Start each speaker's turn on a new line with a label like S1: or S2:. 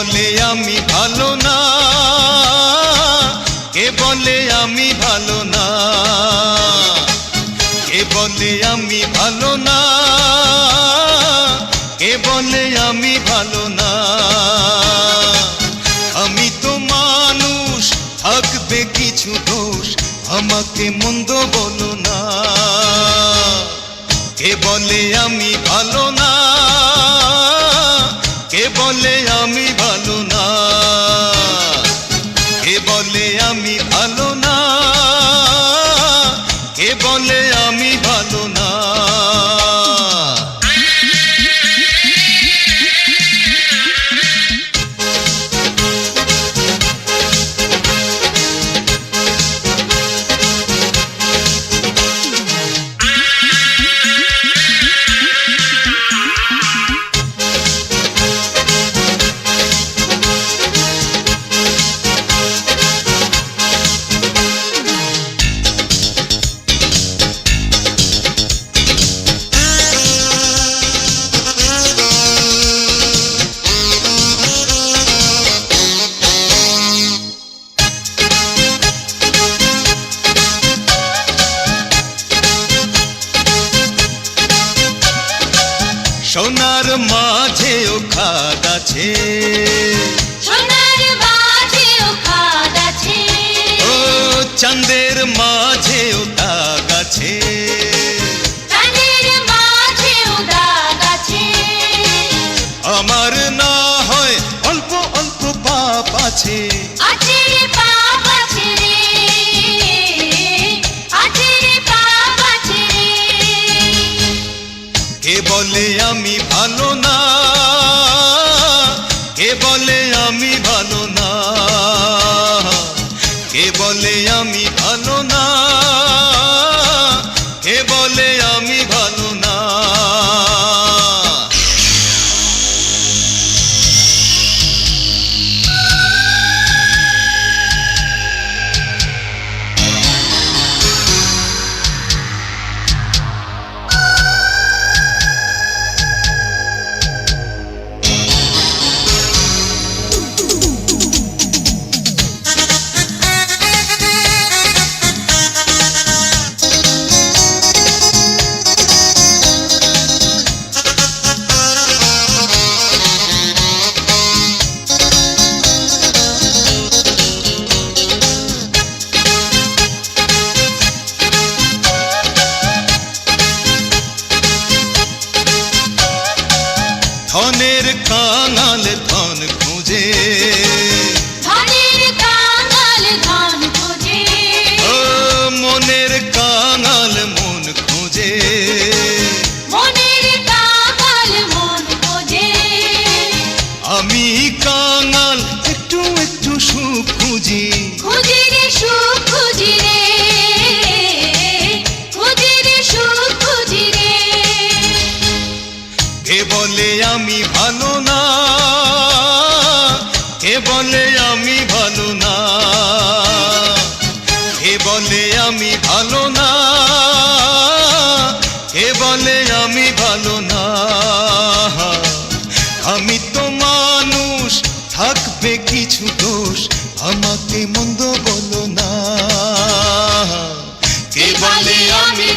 S1: বলে আমি ভালো না, কে বলে আমি ভালো না, কে বলে আমি ভালো না, কে বলে আমি ভালো না। আমি তো মানুষ, থাকবে কিছু দোষ, আমাকে মন্দ বলো না। কে বলে আমি ভালো না, কে বলে আমি ভালো না, কে বলে আমি ভালো না, কে বলে আমি ভালো না। সোনার মাঝেও খাদ আছে,
S2: সোনার মাঝেও খাদ আছে,
S1: ও চাঁদের মাঝেও দাগ আছে,
S2: চাঁদের মাঝেও দাগ আছে।
S1: আমার না হয় অল্প অল্প পাপ আছে,
S2: আছে রে পাপ আছে রে, আছে রে পাপ আছে রে।
S1: কে বলে আমি ভালো না, কে বলে আমি ভালো না, কে বলে আমি ভালো না, কে বলে আমি ভালো না। ধনের কাঙাল ধন খুঁজে,
S2: ধনের কাঙাল ধন খোঁজে,
S1: ও মনের কাঙাল মন খুঁজে,
S2: মনের কাঙাল মন খোঁজে।
S1: আমি কাঙাল একটু একটু সুখ খুঁজি,
S2: খুঁজি রে সুখ খুঁজি রে, খুঁজি রে সুখ খুঁজি রে।
S1: কে বলে আমি ভালো না, কে বলে আমি ভালো না, কে বলে আমি ভালো না, কে বলে আমি ভালো না। আমি তো মানুষ, থাকবে কিছু দোষ, আমাকে মন্দ বলো না। কে বলে আমি